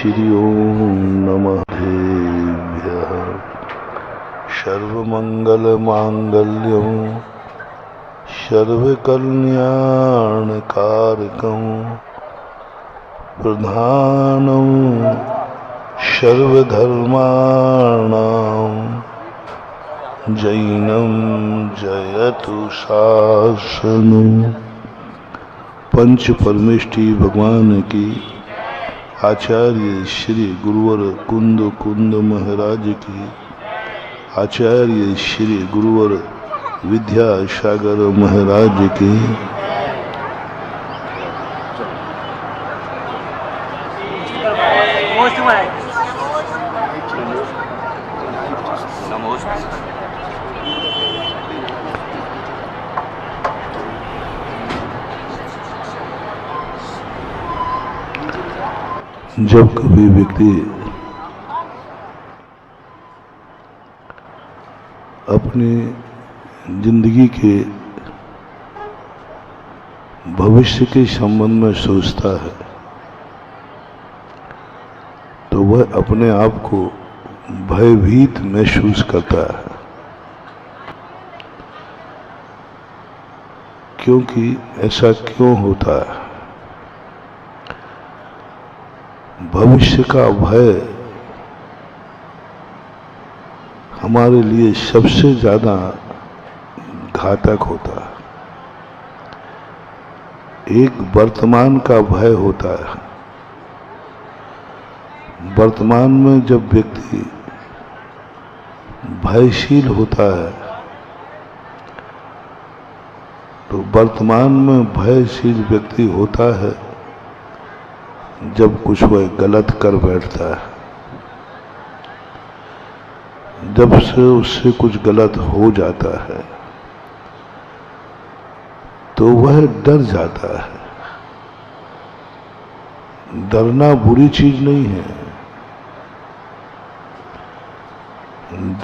श्री ओम नमः देव्यः। सर्वमंगलमांगल्यं सर्वकल्याणकारकं प्रधानं सर्वधर्माणां जैनं जयतु शासनं। पंच परमेष्टि भगवान की, आचार्य श्री गुरुवर कुंद कुंद महाराज की, आचार्य श्री गुरुवर विद्यासागर महाराज की, जब कभी व्यक्ति अपनी जिंदगी के भविष्य के संबंध में सोचता है तो वह अपने आप को भयभीत महसूस करता है, क्योंकि ऐसा क्यों होता है? भविष्य का भय हमारे लिए सबसे ज्यादा घातक होता है। एक वर्तमान का भय होता है। वर्तमान में जब व्यक्ति भयशील होता है तो वर्तमान में भयशील व्यक्ति होता है जब कुछ वह गलत कर बैठता है, जब से उससे कुछ गलत हो जाता है तो वह डर जाता है। डरना बुरी चीज नहीं है,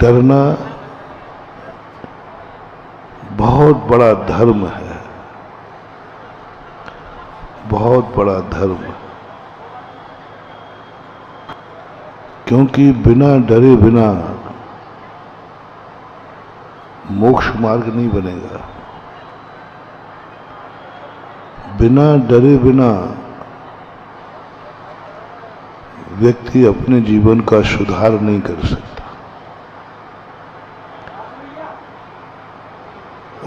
डरना बहुत बड़ा धर्म है, बहुत बड़ा धर्म है। क्योंकि बिना डरे बिना मोक्ष मार्ग नहीं बनेगा। बिना डरे बिना व्यक्ति अपने जीवन का सुधार नहीं कर सकता।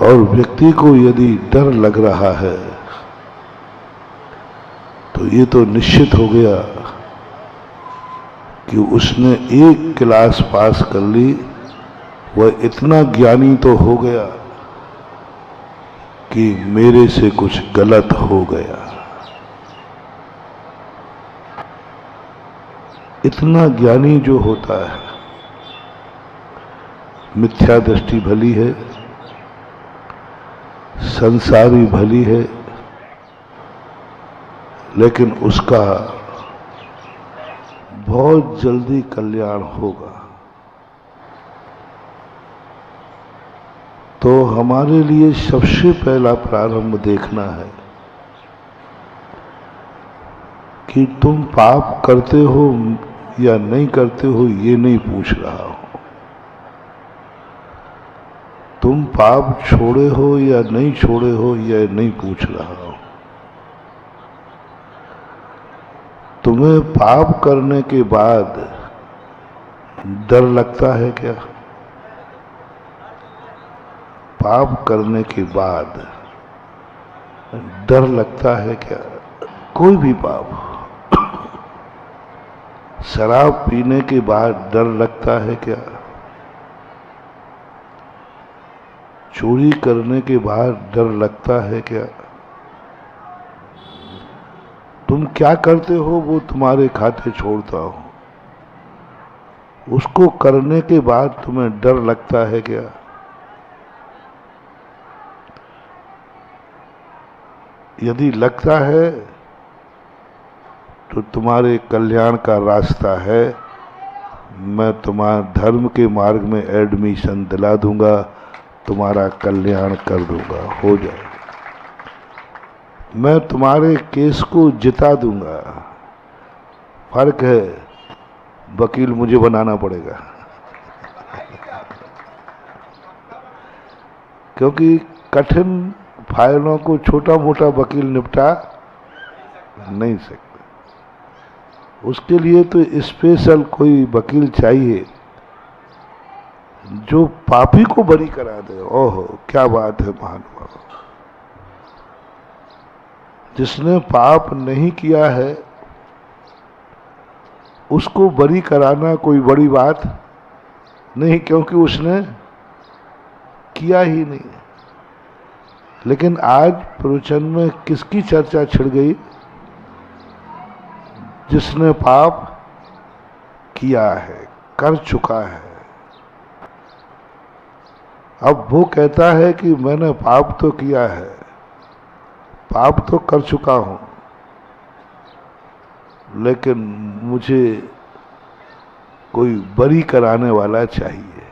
और व्यक्ति को यदि डर लग रहा है तो ये तो निश्चित हो गया कि उसने एक क्लास पास कर ली, वह इतना ज्ञानी तो हो गया कि मेरे से कुछ गलत हो गया। इतना ज्ञानी जो होता है, मिथ्या दृष्टि भली है, संसारी भली है, लेकिन उसका बहुत जल्दी कल्याण होगा। तो हमारे लिए सबसे पहला प्रारंभ देखना है कि तुम पाप करते हो या नहीं करते हो, ये नहीं पूछ रहा हूं। तुम पाप छोड़े हो या नहीं छोड़े हो, यह नहीं पूछ रहा हूं। तुम्हें पाप करने के बाद डर लगता है क्या? पाप करने के बाद डर लगता है क्या? कोई भी पाप, शराब पीने के बाद डर लगता है क्या? चोरी करने के बाद डर लगता है क्या? तुम क्या करते हो वो तुम्हारे खाते छोड़ता हो, उसको करने के बाद तुम्हें डर लगता है क्या? यदि लगता है तो तुम्हारे कल्याण का रास्ता है। मैं तुम्हारे धर्म के मार्ग में एडमिशन दिला दूंगा, तुम्हारा कल्याण कर दूंगा, हो जाए। मैं तुम्हारे केस को जिता दूंगा। फर्क है, वकील मुझे बनाना पड़ेगा, क्योंकि कठिन फाइलों को छोटा मोटा वकील निपटा नहीं सकता। उसके लिए तो स्पेशल कोई वकील चाहिए जो पापी को बरी करा दे। ओहो, क्या बात है महानुभाव! जिसने पाप नहीं किया है उसको बरी कराना कोई बड़ी बात नहीं, क्योंकि उसने किया ही नहीं। लेकिन आज प्रवचन में किसकी चर्चा छिड़ गई? जिसने पाप किया है, कर चुका है। अब वो कहता है कि मैंने पाप तो किया है, पाप तो कर चुका हूं, लेकिन मुझे कोई बरी कराने वाला चाहिए।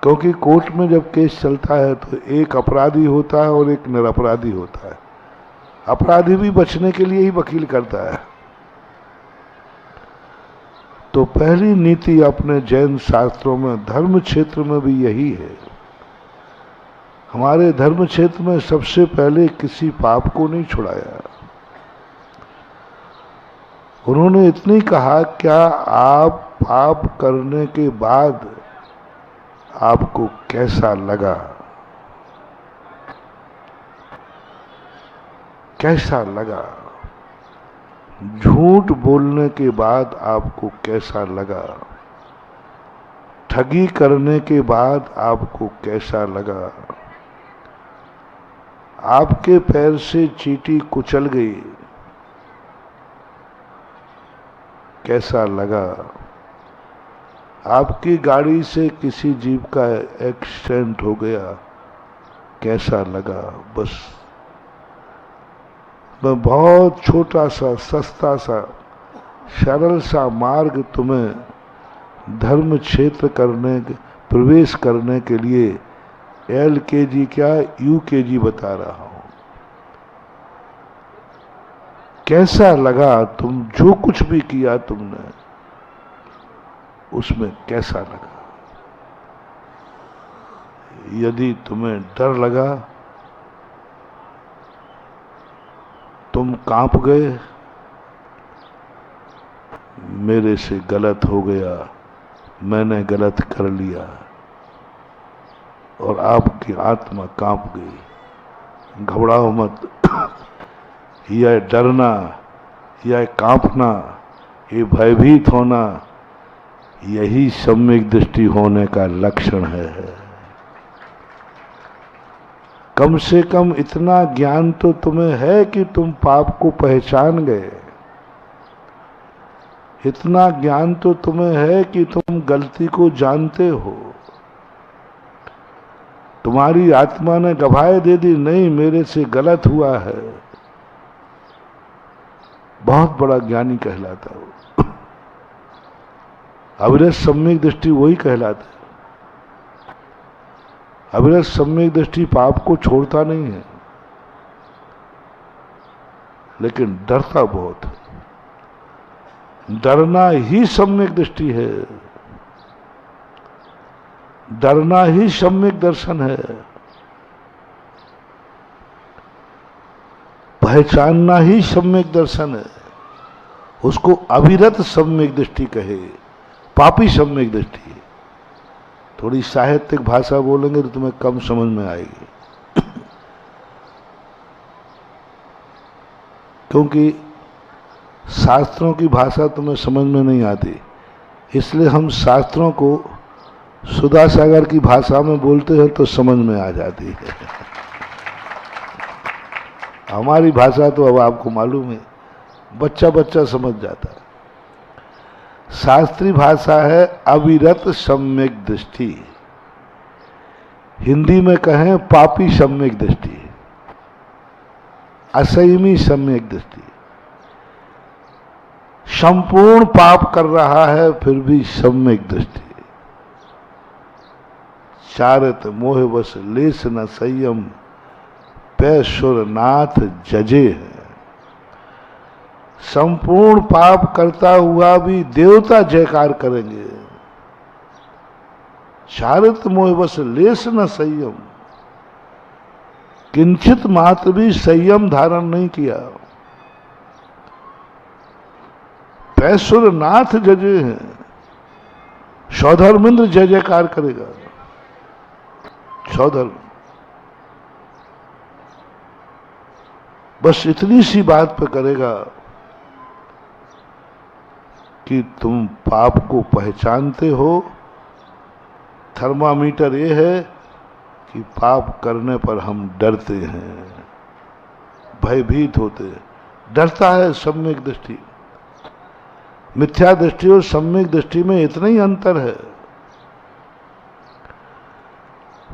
क्योंकि कोर्ट में जब केस चलता है तो एक अपराधी होता है और एक निरपराधी होता है। अपराधी भी बचने के लिए ही वकील करता है। तो पहली नीति अपने जैन शास्त्रों में, धर्म क्षेत्र में भी यही है। हमारे धर्म क्षेत्र में सबसे पहले किसी पाप को नहीं छुड़ाया। उन्होंने इतनी कहा, क्या आप पाप करने के बाद आपको कैसा लगा? कैसा लगा? झूठ बोलने के बाद आपको कैसा लगा? ठगी करने के बाद आपको कैसा लगा? आपके पैर से चींटी कुचल गई, कैसा लगा? आपकी गाड़ी से किसी जीव का एक्सीडेंट हो गया, कैसा लगा? बस मैं बहुत छोटा सा, सस्ता सा, सरल सा मार्ग तुम्हें धर्म क्षेत्र प्रवेश करने के लिए LKG क्या UKG बता रहा हूं। कैसा लगा? तुम जो कुछ भी किया तुमने, उसमें कैसा लगा? यदि तुम्हें डर लगा, तुम कांप गए, मेरे से गलत हो गया, मैंने गलत कर लिया, और आपकी आत्मा कांप गई। घबराओ मत। यह डरना, यह कांपना, ये भयभीत होना, यही सम्यक दृष्टि होने का लक्षण है। कम से कम इतना ज्ञान तो तुम्हें है कि तुम पाप को पहचान गए। इतना ज्ञान तो तुम्हें है कि तुम गलती को जानते हो। तुम्हारी आत्मा ने गवाही दे दी, नहीं मेरे से गलत हुआ है। बहुत बड़ा ज्ञानी कहलाता हो। अविरत सम्यक दृष्टि वही कहलाता है। अविरत सम्यक दृष्टि पाप को छोड़ता नहीं है, लेकिन डरता बहुत है। डरना ही सम्यक दृष्टि है, डरना ही सम्यक दर्शन है। पहचानना ही सम्यक दर्शन है। उसको अविरत सम्यक दृष्टि कहे, पापी सम्यक दृष्टि। थोड़ी साहित्यिक भाषा बोलेंगे तो तुम्हें कम समझ में आएगी, क्योंकि शास्त्रों की भाषा तुम्हें समझ में नहीं आती। इसलिए हम शास्त्रों को सुधा सागर की भाषा में बोलते हैं तो समझ में आ जाती है। हमारी भाषा तो अब आपको मालूम है, बच्चा बच्चा समझ जाता है। शास्त्रीय भाषा है अविरत सम्यक दृष्टि। हिंदी में कहें पापी सम्यक दृष्टि, असंयमी सम्यक दृष्टि। संपूर्ण पाप कर रहा है फिर भी सम्यक दृष्टि। चारत मोह वश लेस न संयम, पैसुर नाथ जजे है। संपूर्ण पाप करता हुआ भी देवता जयकार करेंगे। शारद मोह बस लेस न संयम, किंचित मात्र भी संयम धारण नहीं किया। पैसुर नाथ जजे हैं, सौधर्मेंद्र जय जयकार करेगा। सौधर्म बस इतनी सी बात पे करेगा कि तुम पाप को पहचानते हो। थर्मामीटर ये है कि पाप करने पर हम डरते हैं, भयभीत होते हैं। डरता है सम्यक दृष्टि। मिथ्या दृष्टि और सम्यक दृष्टि में इतना ही अंतर है।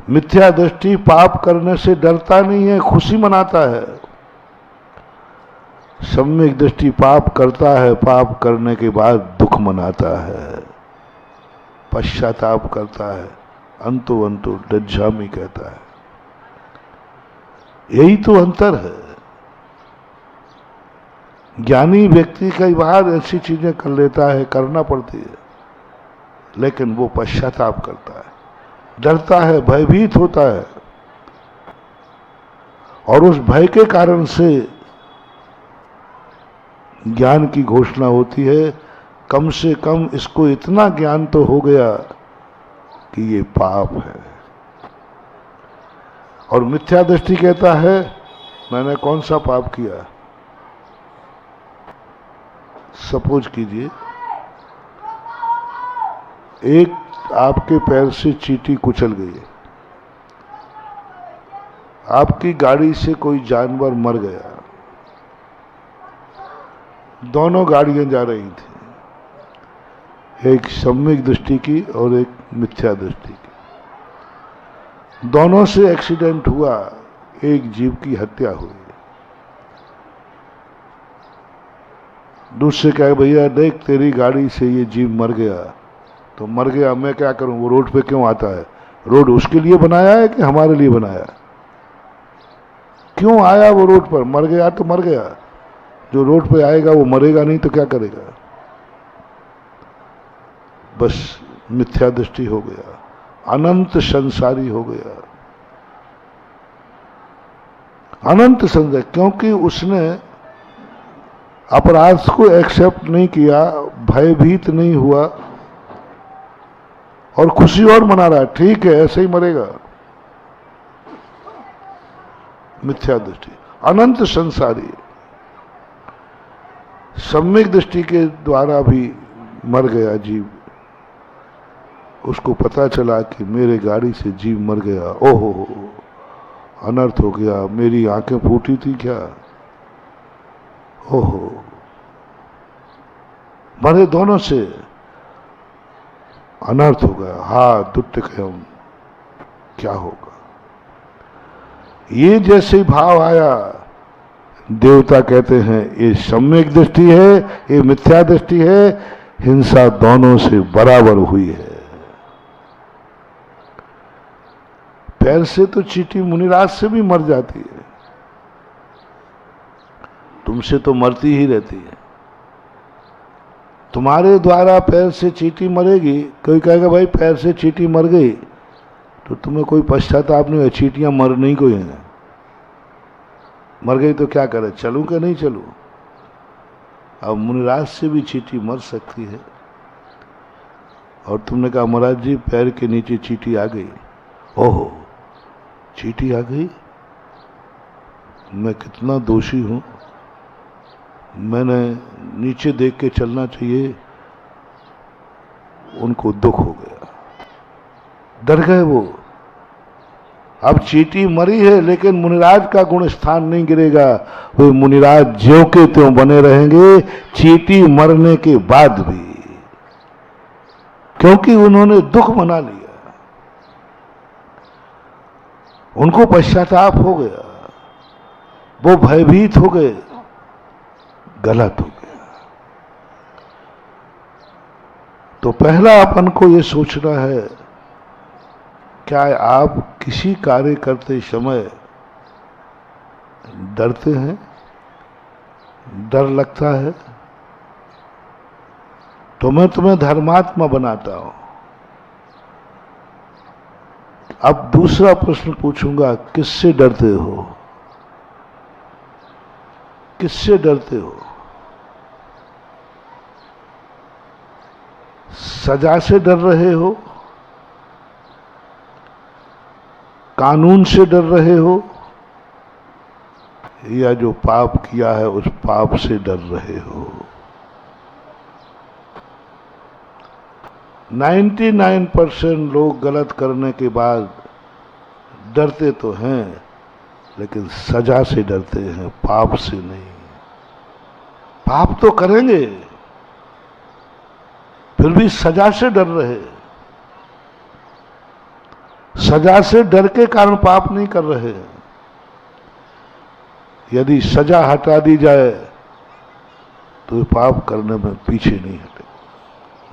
मिथ्या दृष्टि पाप करने से डरता नहीं है, खुशी मनाता है। सम्यक दृष्टि पाप करता है, पाप करने के बाद दुख मनाता है, पश्चाताप करता है, अंतो अंतो डज्झामी कहता है। यही तो अंतर है। ज्ञानी व्यक्ति कई बार ऐसी चीजें कर लेता है, करना पड़ती है, लेकिन वो पश्चाताप करता है, डरता है, भयभीत होता है, और उस भय के कारण से ज्ञान की घोषणा होती है। कम से कम इसको इतना ज्ञान तो हो गया कि ये पाप है। और मिथ्या दृष्टि कहता है मैंने कौन सा पाप किया। सपोज कीजिए एक आपके पैर से चींटी कुचल गई, आपकी गाड़ी से कोई जानवर मर गया, दोनों गाड़ियां जा रही थी, एक सम्यक दृष्टि की और एक मिथ्या दृष्टि की। दोनों से एक्सीडेंट हुआ, एक जीव की हत्या हुई। दूसरे कहे भैया देख तेरी गाड़ी से ये जीव मर गया, तो मर गया, मैं क्या करूं, वो रोड पे क्यों आता है? रोड उसके लिए बनाया है कि हमारे लिए बनाया? क्यों आया वो रोड पर? मर गया तो मर गया, जो रोड पे आएगा वो मरेगा नहीं तो क्या करेगा? बस मिथ्या दृष्टि हो गया, अनंत संसारी हो गया, अनंत संसार, क्योंकि उसने अपराध को एक्सेप्ट नहीं किया, भयभीत नहीं हुआ और खुशी और मना रहा है, ठीक है ऐसे ही मरेगा। मिथ्या दृष्टि अनंत संसारी। सम्यक दृष्टि के द्वारा भी मर गया जीव, उसको पता चला कि मेरे गाड़ी से जीव मर गया, ओहो अनर्थ हो गया, मेरी आंखें फूटी थी क्या, ओहो मरे दोनों से, अनर्थ हो गया, हा दुट्ट हम क्या होगा। ये जैसे भाव आया, देवता कहते हैं ये सम्यक दृष्टि है, ये मिथ्या दृष्टि है, हिंसा दोनों से बराबर हुई है। पैर से तो चींटी मुनिराज से भी मर जाती है, तुमसे तो मरती ही रहती है। तुम्हारे द्वारा पैर से चींटी मरेगी, कोई कहेगा भाई पैर से चींटी मर गई तो तुम्हें कोई पश्चाताप नहीं है, चींटियां मर नहीं कोई है, मर गई तो क्या करे, चलूं कि नहीं चलूं। अब मुनिराज से भी चींटी मर सकती है, और तुमने कहा महाराज जी पैर के नीचे चींटी आ गई, ओहो चींटी आ गई, मैं कितना दोषी हूं, मैंने नीचे देख के चलना चाहिए। उनको दुख हो गया, डर गए वो। अब चींटी मरी है लेकिन मुनिराज का गुण स्थान नहीं गिरेगा, वे मुनिराज ज्यों के त्यों बने रहेंगे चींटी मरने के बाद भी, क्योंकि उन्होंने दुख मना लिया, उनको पश्चाताप हो गया, वो भयभीत हो गए, गलत हो गया। तो पहला अपन को ये सोचना है, क्या आप किसी कार्य करते समय डरते हैं? डर लगता है तो मैं तुम्हें धर्मात्मा बनाता हूं। अब दूसरा प्रश्न पूछूंगा, किससे डरते हो? किससे डरते हो? सजा से डर रहे हो? कानून से डर रहे हो? या जो पाप किया है उस पाप से डर रहे हो? 99% लोग गलत करने के बाद डरते तो हैं, लेकिन सजा से डरते हैं, पाप से नहीं। पाप तो करेंगे, फिर भी सजा से डर रहे। सजा से डर के कारण पाप नहीं कर रहे। यदि सजा हटा दी जाए तो पाप करने में पीछे नहीं हटे।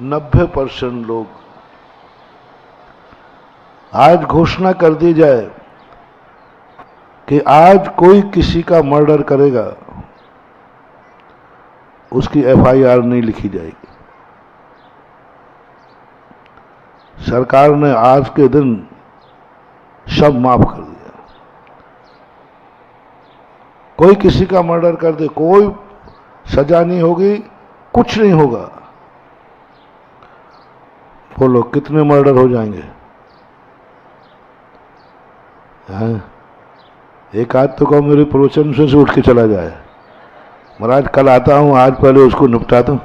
90% लोग, आज घोषणा कर दी जाए कि आज कोई किसी का मर्डर करेगा, उसकी FIR नहीं लिखी जाएगी। सरकार ने आज के दिन सब माफ कर दिया। कोई किसी का मर्डर कर दे, कोई सजा नहीं होगी, कुछ नहीं होगा। बोलो कितने मर्डर हो जाएंगे? हाँ? एक आध तो कहो मेरे प्रवचन से उठ के चला जाए, महाराज कल आता हूं, आज पहले उसको निपटा दूं,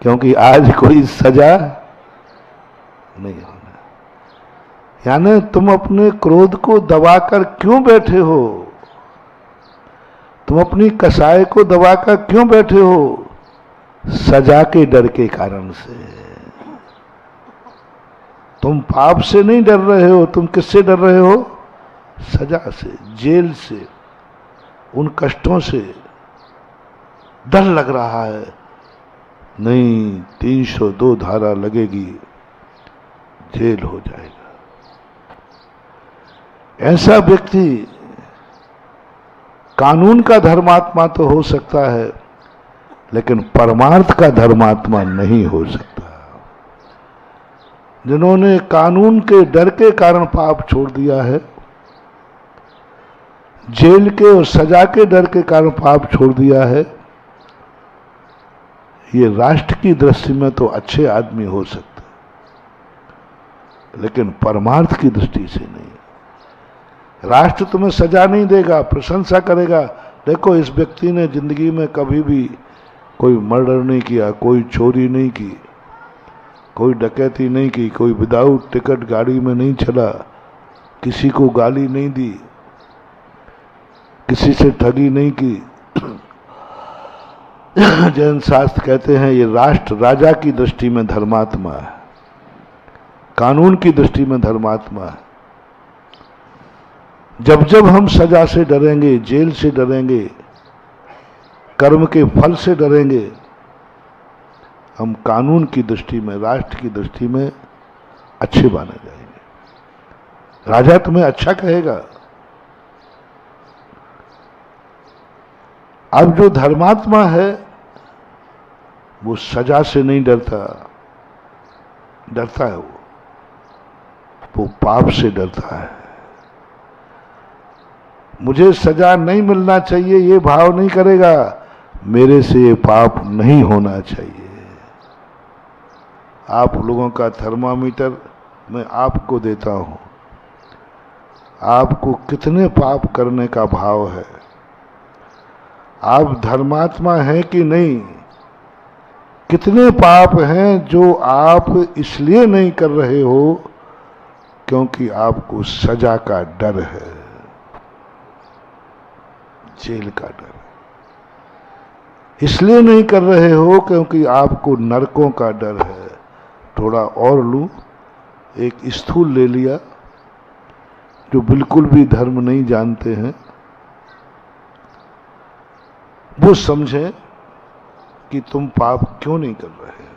क्योंकि आज कोई सजा नहीं होना। यानी तुम अपने क्रोध को दबाकर क्यों बैठे हो? तुम अपनी कसाई को दबाकर क्यों बैठे हो? सजा के डर के कारण से। तुम पाप से नहीं डर रहे हो, तुम किससे डर रहे हो? सजा से, जेल से, उन कष्टों से डर लग रहा है। नहीं, 302 धारा लगेगी, जेल हो जाएगा। ऐसा व्यक्ति कानून का धर्मात्मा तो हो सकता है, लेकिन परमार्थ का धर्मात्मा नहीं हो सकता। जिन्होंने कानून के डर के कारण पाप छोड़ दिया है, जेल के और सजा के डर के कारण पाप छोड़ दिया है, ये राष्ट्र की दृष्टि में तो अच्छे आदमी हो सकते, लेकिन परमार्थ की दृष्टि से नहीं। राष्ट्र तुम्हें सजा नहीं देगा, प्रशंसा करेगा। देखो, इस व्यक्ति ने जिंदगी में कभी भी कोई मर्डर नहीं किया, कोई चोरी नहीं की, कोई डकैती नहीं की, कोई विदाउट टिकट गाड़ी में नहीं चला, किसी को गाली नहीं दी, किसी से ठगी नहीं की। जैन शास्त्र कहते हैं ये राष्ट्र राजा की दृष्टि में धर्मात्मा है, कानून की दृष्टि में धर्मात्मा है। जब जब हम सजा से डरेंगे, जेल से डरेंगे, कर्म के फल से डरेंगे, हम कानून की दृष्टि में, राष्ट्र की दृष्टि में अच्छे माने जाएंगे। राजा तुम्हें अच्छा कहेगा। अब जो धर्मात्मा है वो सजा से नहीं डरता, डरता है वो पाप से डरता है। मुझे सजा नहीं मिलना चाहिए ये भाव नहीं करेगा, मेरे से ये पाप नहीं होना चाहिए। आप लोगों का थर्मामीटर मैं आपको देता हूं, आपको कितने पाप करने का भाव है, आप धर्मात्मा हैं कि नहीं, कितने पाप हैं जो आप इसलिए नहीं कर रहे हो क्योंकि आपको सजा का डर है, जेल का डर। इसलिए नहीं कर रहे हो क्योंकि आपको नरकों का डर है। थोड़ा और लूं, एक स्थूल ले लिया, जो बिल्कुल भी धर्म नहीं जानते हैं वो समझें कि तुम पाप क्यों नहीं कर रहे हो,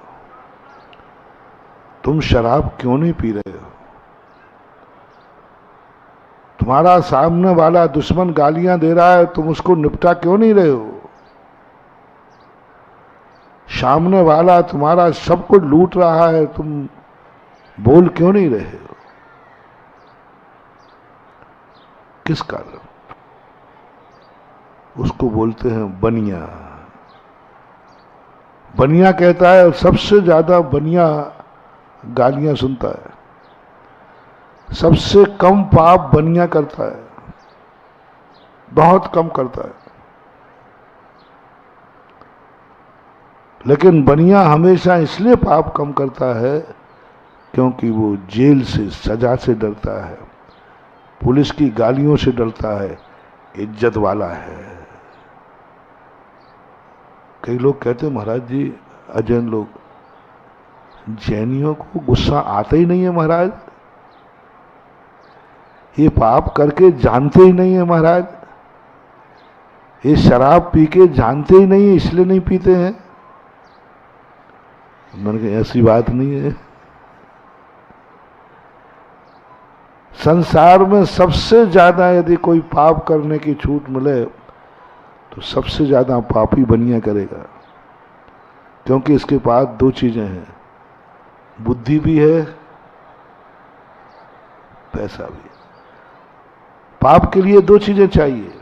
तुम शराब क्यों नहीं पी रहे हो, तुम्हारा सामने वाला दुश्मन गालियां दे रहा है, तुम उसको निपटा क्यों नहीं रहे हो, सामने वाला तुम्हारा सब कुछ लूट रहा है, तुम बोल क्यों नहीं रहे हो? किस कारण? उसको बोलते हैं बनिया। बनिया कहता है, और सबसे ज्यादा बनिया गालियां सुनता है। सबसे कम पाप बनिया करता है, बहुत कम करता है। लेकिन बनिया हमेशा इसलिए पाप कम करता है क्योंकि वो जेल से, सजा से डरता है, पुलिस की गालियों से डरता है, इज्जत वाला है। कई लोग कहते हैं, महाराज जी, अजैन लोग, जैनियों को गुस्सा आता ही नहीं है महाराज, ये पाप करके जानते ही नहीं है महाराज, ये शराब पी के जानते ही नहीं है इसलिए नहीं पीते हैं। मैंने कहा ऐसी बात नहीं है। संसार में सबसे ज्यादा यदि कोई पाप करने की छूट मिले तो सबसे ज्यादा पापी बनिया करेगा, क्योंकि इसके पास दो चीजें हैं, बुद्धि भी है, पैसा भी है। पाप के लिए दो चीजें चाहिए,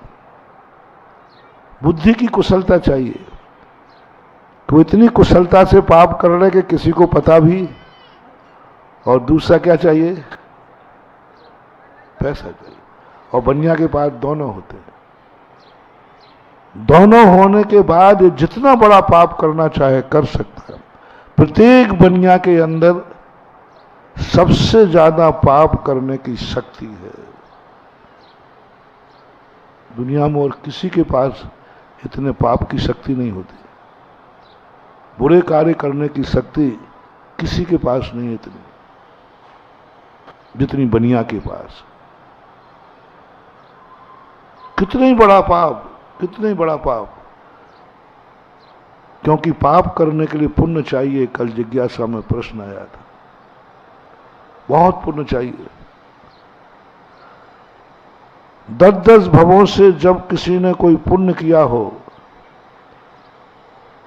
बुद्धि की कुशलता चाहिए, तो इतनी कुशलता से पाप कर रहे कि किसी को पता भी, और दूसरा क्या चाहिए, पैसा चाहिए। और बनिया के पास दोनों होते हैं। दोनों होने के बाद ये जितना बड़ा पाप करना चाहे कर सकता है। प्रत्येक बनिया के अंदर सबसे ज्यादा पाप करने की शक्ति है। दुनिया में और किसी के पास इतने पाप की शक्ति नहीं होती, बुरे कार्य करने की शक्ति किसी के पास नहीं है इतनी, जितनी बनिया के पास। कितने ही बड़ा पाप, कितने ही बड़ा पाप, क्योंकि पाप करने के लिए पुण्य चाहिए। कल जिज्ञासा में प्रश्न आया था, बहुत पुण्य चाहिए। 10-10 भवों से जब किसी ने कोई पुण्य किया हो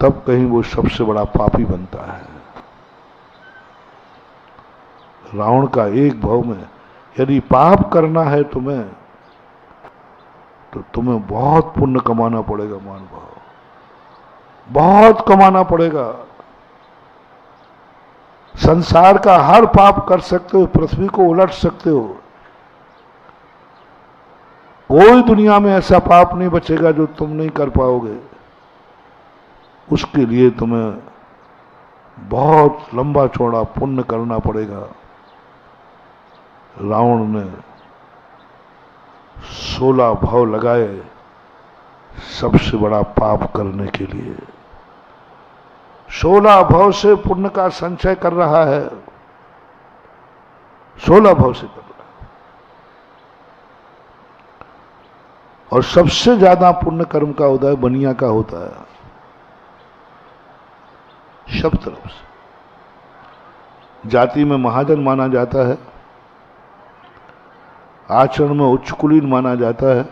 तब कहीं वो सबसे बड़ा पापी बनता है। रावण का एक भव में यदि पाप करना है तुम्हें, तो तुम्हें बहुत पुण्य कमाना पड़ेगा महानुभाव, बहुत कमाना पड़ेगा। संसार का हर पाप कर सकते हो, पृथ्वी को उलट सकते हो, कोई दुनिया में ऐसा पाप नहीं बचेगा जो तुम नहीं कर पाओगे। उसके लिए तुम्हें बहुत लंबा चौड़ा पुण्य करना पड़ेगा। रावण ने 16 भव लगाए सबसे बड़ा पाप करने के लिए। 16 भव से पुण्य का संचय कर रहा है, 16 भव से कर रहा है। और सबसे ज्यादा पुण्य कर्म का उदय बनिया का होता है, सब तरफ से। जाति में महाजन माना जाता है, आचरण में उच्च कुलीन माना जाता है,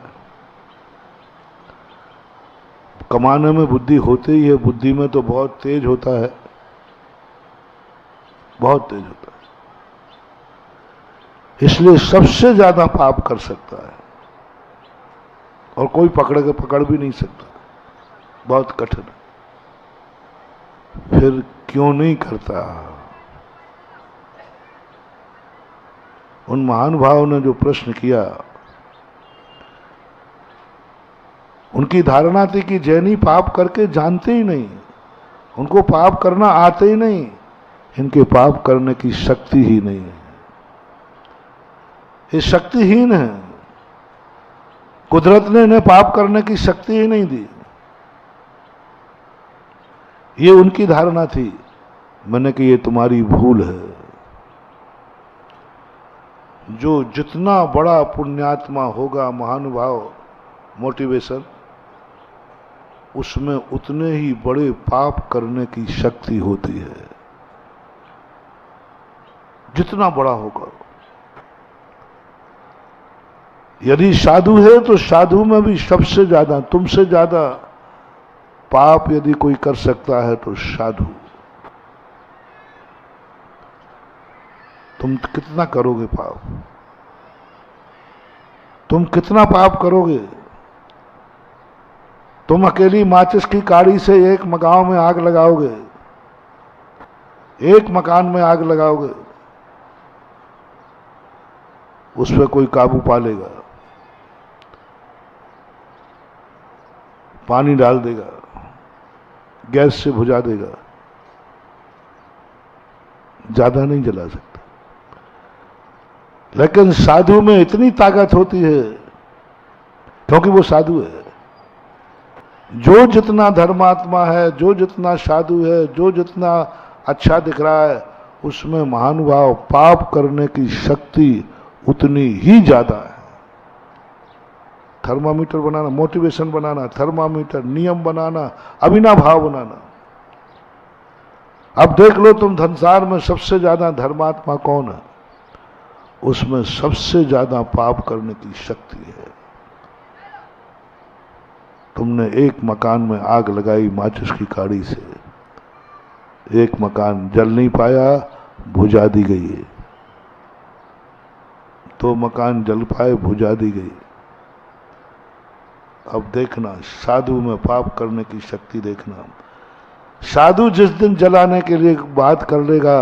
कमाने में बुद्धि होती ही है, बुद्धि में तो बहुत तेज होता है, बहुत तेज होता है, इसलिए सबसे ज्यादा पाप कर सकता है। और कोई पकड़ भी नहीं सकता, बहुत कठिन है। फिर क्यों नहीं करता? उन महानुभावों ने जो प्रश्न किया, उनकी धारणा थी कि जैनी पाप करके जानते ही नहीं, उनको पाप करना आते ही नहीं, इनके पाप करने की शक्ति ही नहीं है, ये शक्तिहीन है। कुदरत ने इन्हें पाप करने की शक्ति ही नहीं दी, ये उनकी धारणा थी। मैंने कि ये तुम्हारी भूल है। जो जितना बड़ा पुण्यात्मा होगा महानुभाव, मोटिवेशन, उसमें उतने ही बड़े पाप करने की शक्ति होती है, जितना बड़ा होगा। यदि साधु है तो साधु में भी सबसे ज्यादा, तुमसे ज्यादा पाप यदि कोई कर सकता है तो साधु। तुम कितना करोगे पाप? तुम कितना पाप करोगे? तुम अकेली माचिस की काड़ी से एक गांव में आग लगाओगे, एक मकान में आग लगाओगे, उस पर कोई काबू पा लेगा? पानी डाल देगा, गैस से बुझा देगा, ज्यादा नहीं जला सकता। लेकिन साधु में इतनी ताकत होती है, क्योंकि वो साधु है। जो जितना धर्मात्मा है, जो जितना साधु है, जो जितना अच्छा दिख रहा है, उसमें महानुभाव पाप करने की शक्ति उतनी ही ज्यादा है। थर्मामीटर बनाना, मोटिवेशन बनाना, थर्मामीटर, नियम बनाना, अविनाभाव बनाना। अब देख लो तुम संसार में सबसे ज्यादा धर्मात्मा कौन है? उसमें सबसे ज्यादा पाप करने की शक्ति है। तुमने एक मकान में आग लगाई माचिस की काड़ी से, एक मकान जल नहीं पाया, बुझा दी गई है। 2 मकान जल पाए, बुझा दी गई। अब देखना साधु में पाप करने की शक्ति देखना। साधु जिस दिन जलाने के लिए बात कर लेगा,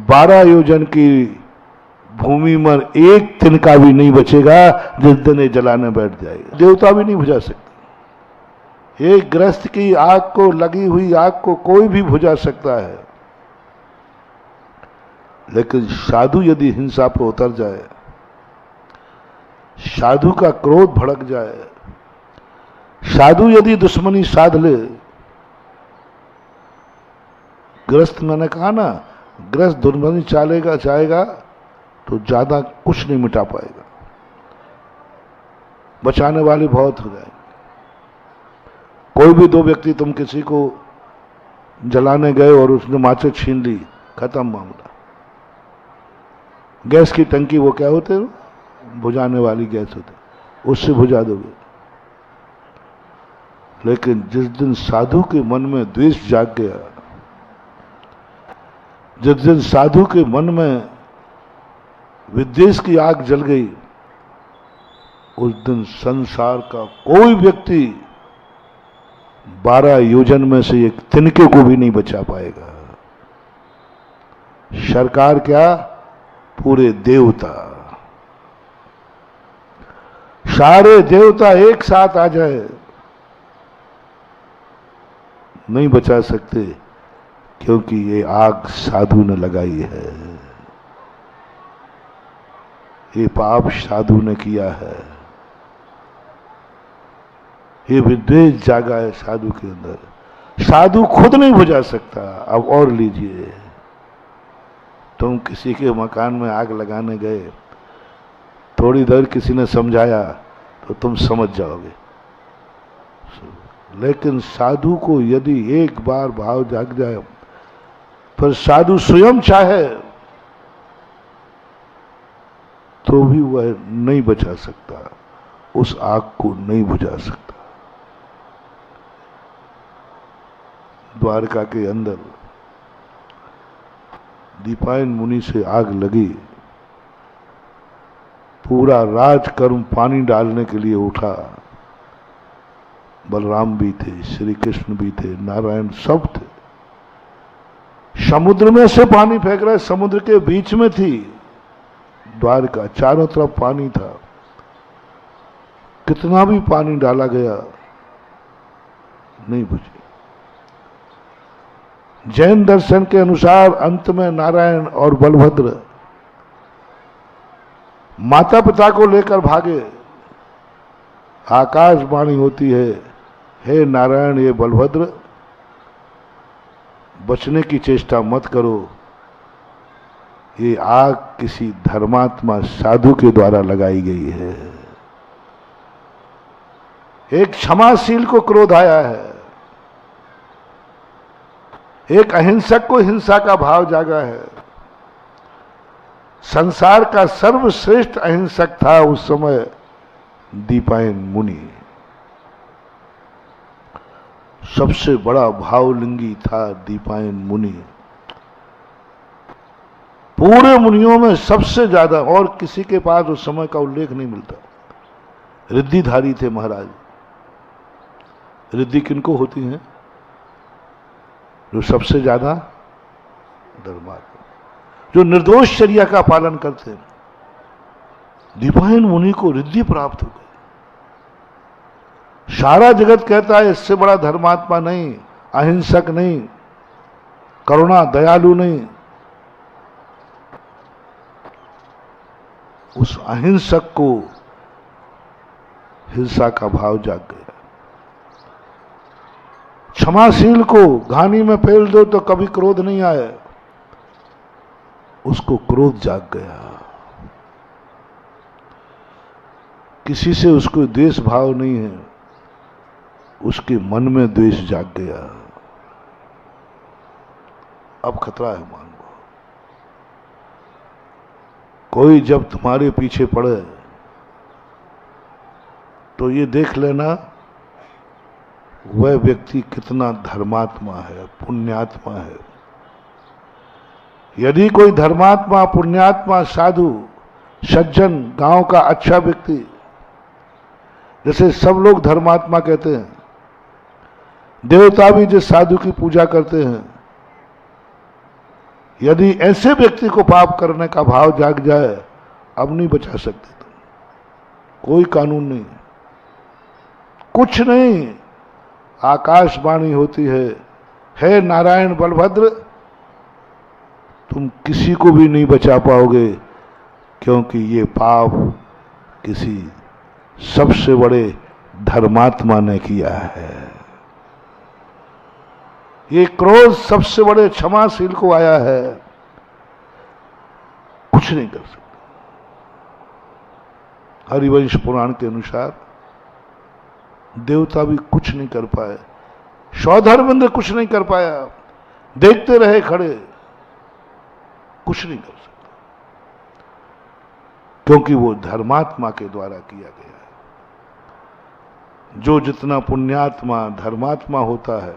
12 योजन की भूमि में एक तिनका भी नहीं बचेगा। जिस दिन ये जलाने बैठ जाएगा, देवता भी नहीं बुझा सकते। एक गृहस्थ की आग को, लगी हुई आग को कोई भी बुझा सकता है, लेकिन साधु यदि हिंसा पर उतर जाए, साधु का क्रोध भड़क जाए, साधु यदि दुश्मनी साध ले, गृहस्थ, मैंने कहा ना, गृहस्थ दुश्मनी चाहेगा तो ज्यादा कुछ नहीं मिटा पाएगा। बचाने वाले बहुत हो जाएंगे। कोई भी 2 व्यक्ति, तुम किसी को जलाने गए और उसने माचिस छीन ली, खत्म मामला। गैस की टंकी, वो क्या होते हैं, बुझाने वाली गैस होते, उससे बुझा दोगे। लेकिन जिस दिन साधु के मन में द्वेष जाग गया, जिस दिन साधु के मन में विद्वेष की आग जल गई, उस दिन संसार का कोई व्यक्ति 12 योजन में से एक तिनके को भी नहीं बचा पाएगा। सरकार क्या, पूरे देवता, सारे देवता एक साथ आ जाए, नहीं बचा सकते, क्योंकि ये आग साधु ने लगाई है, ये पाप साधु ने किया है, ये विद्वेष जागा है साधु के अंदर। साधु खुद नहीं बुझा सकता। अब और लीजिए, तुम किसी के मकान में आग लगाने गए, थोड़ी देर किसी ने समझाया तो तुम समझ जाओगे, लेकिन साधु को यदि एक बार भाव जाग जाए, पर साधु स्वयं चाहे तो भी वह नहीं बचा सकता, उस आग को नहीं बुझा सकता। द्वारका के अंदर दीपायन मुनि से आग लगी, पूरा राजकर्म पानी डालने के लिए उठा। बलराम भी थे, श्री कृष्ण भी थे, नारायण सब थे। समुद्र में से पानी फेंक रहे, समुद्र के बीच में थी द्वारका, चारों तरफ पानी था। कितना भी पानी डाला गया, नहीं बुझी। जैन दर्शन के अनुसार अंत में नारायण और बलभद्र माता पिता को लेकर भागे। आकाशवाणी होती है, हे नारायण, ये बलभद्र, बचने की चेष्टा मत करो, ये आग किसी धर्मात्मा साधु के द्वारा लगाई गई है। एक क्षमाशील को क्रोध आया है, एक अहिंसक को हिंसा का भाव जागा है। संसार का सर्वश्रेष्ठ अहिंसक था उस समय दीपायन मुनि। सबसे बड़ा भावलिंगी था दीपायन मुनि। पूरे मुनियों में सबसे ज्यादा, और किसी के पास उस समय का उल्लेख नहीं मिलता। रिद्धिधारी थे महाराज। रिद्धि किनको होती है? जो सबसे ज्यादा धर्मात्मा, जो निर्दोष चर्या का पालन करते हैं। दीपायन मुनि को रिद्धि प्राप्त हो गई। सारा जगत कहता है इससे बड़ा धर्मात्मा नहीं, अहिंसक नहीं, करुणा दयालु नहीं। उस अहिंसक को हिंसा का भाव जाग गया। क्षमाशील को घानी में फेल दो तो कभी क्रोध नहीं आए, उसको क्रोध जाग गया। किसी से उसको द्वेष भाव नहीं है, उसके मन में द्वेष जाग गया। अब खतरा है, मान लो। कोई जब तुम्हारे पीछे पड़े तो ये देख लेना वह व्यक्ति कितना धर्मात्मा है, पुण्यात्मा है। यदि कोई धर्मात्मा, पुण्यात्मा, साधु, सज्जन, गांव का अच्छा व्यक्ति, जैसे सब लोग धर्मात्मा कहते हैं, देवता भी जिस साधु की पूजा करते हैं, यदि ऐसे व्यक्ति को पाप करने का भाव जाग जाए, अब नहीं बचा सकते तुम। कोई कानून नहीं, कुछ नहीं। आकाशवाणी होती है, हे नारायण बलभद्र, तुम किसी को भी नहीं बचा पाओगे, क्योंकि ये पाप किसी सबसे बड़े धर्मात्मा ने किया है। ये क्रोध सबसे बड़े क्षमाशील को आया है, कुछ नहीं कर सकता। हरिवंश पुराण के अनुसार देवता भी कुछ नहीं कर पाए, सौधर्मेंद्र कुछ नहीं कर पाया, देखते रहे खड़े, कुछ नहीं कर सकता, क्योंकि वो धर्मात्मा के द्वारा किया गया है। जो जितना पुण्यात्मा, धर्मात्मा होता है,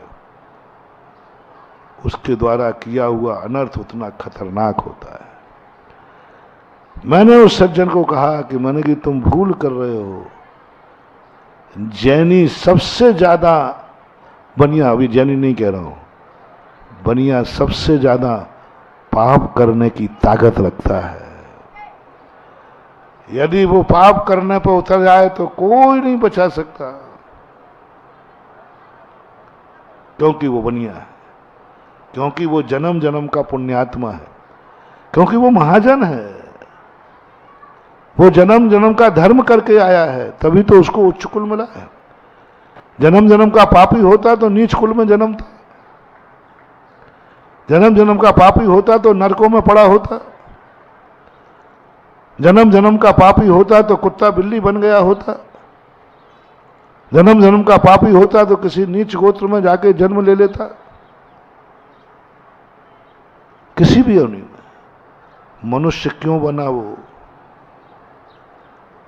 उसके द्वारा किया हुआ अनर्थ उतना खतरनाक होता है। मैंने उस सज्जन को कहा कि मैंने कि तुम भूल कर रहे हो। जैनी सबसे ज्यादा बनिया, अभी जैनी नहीं कह रहा हूं, बनिया सबसे ज्यादा पाप करने की ताकत रखता है। यदि वो पाप करने पर उतर जाए तो कोई नहीं बचा सकता, क्योंकि वो बनिया है, क्योंकि वो जन्म जन्म का पुण्यात्मा है, क्योंकि वो महाजन है। वो जन्म जन्म का धर्म करके आया है, तभी तो उसको उच्च कुल मिला है। जन्म जन्म का पापी होता तो नीच कुल में जन्मता, जन्म जन्म का पापी होता तो नरकों में पड़ा होता, जन्म जन्म का पापी होता तो कुत्ता बिल्ली बन गया होता, जन्म जन्म का पापी होता तो किसी नीच गोत्र में जाके जन्म ले लेता। किसी भी योनि में मनुष्य क्यों बना? वो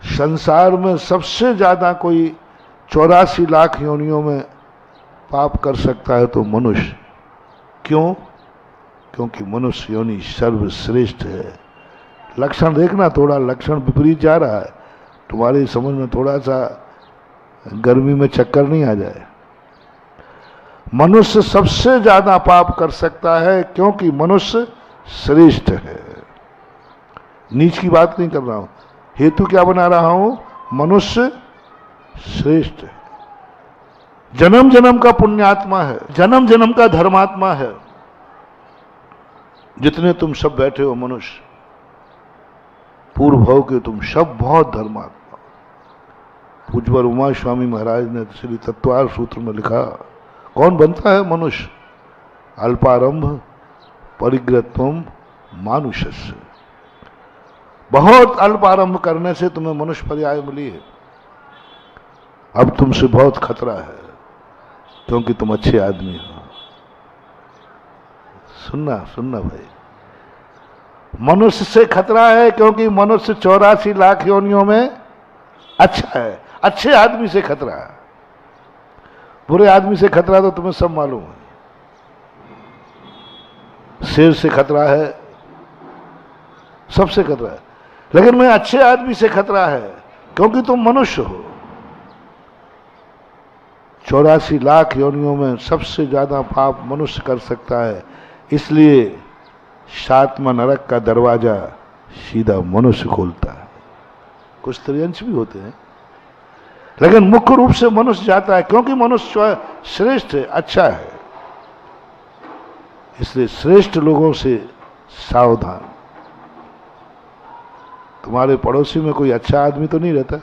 संसार में सबसे ज्यादा कोई 84 लाख योनियों में पाप कर सकता है तो मनुष्य। क्यों? क्योंकि मनुष्य योनि सर्वश्रेष्ठ है। लक्षण देखना, थोड़ा लक्षण विपरीत जा रहा है, तुम्हारी समझ में थोड़ा सा गर्मी में चक्कर नहीं आ जाए। मनुष्य सबसे ज्यादा पाप कर सकता है क्योंकि मनुष्य श्रेष्ठ है। नीच की बात नहीं कर रहा हूं, हेतु क्या बना रहा हूं? मनुष्य श्रेष्ठ है, जन्म जन्म का पुण्यात्मा है, जन्म जन्म का धर्मात्मा है। जितने तुम सब बैठे हो मनुष्य, पूर्व भव के तुम सब बहुत धर्मात्मा। पूज्यवर उमा स्वामी महाराज ने श्री तत्वार सूत्र में लिखा, कौन बनता है मनुष्य? अल्पारंभ परिग्रहत्वम मानुषस्य। बहुत अल्प आरंभ करने से तुम्हें मनुष्य पर्याय मिली है। अब तुमसे बहुत खतरा है, क्योंकि तुम अच्छे आदमी हो। सुनना सुनना भाई, मनुष्य से खतरा है क्योंकि मनुष्य 84 लाख योनियों में अच्छा है। अच्छे आदमी से खतरा है। बुरे आदमी से खतरा तो तुम्हें सब मालूम है। शेर से खतरा है, सबसे खतरा है, लेकिन मैं अच्छे आदमी से खतरा है क्योंकि तुम मनुष्य हो। 84 लाख योनियों में सबसे ज्यादा पाप मनुष्य कर सकता है, इसलिए 7वां नरक का दरवाजा सीधा मनुष्य खोलता है। कुछ त्रियंश भी होते हैं, लेकिन मुख्य रूप से मनुष्य जाता है क्योंकि मनुष्य श्रेष्ठ है, अच्छा है। इसलिए श्रेष्ठ लोगों से सावधान। तुम्हारे पड़ोसी में कोई अच्छा आदमी तो नहीं रहता,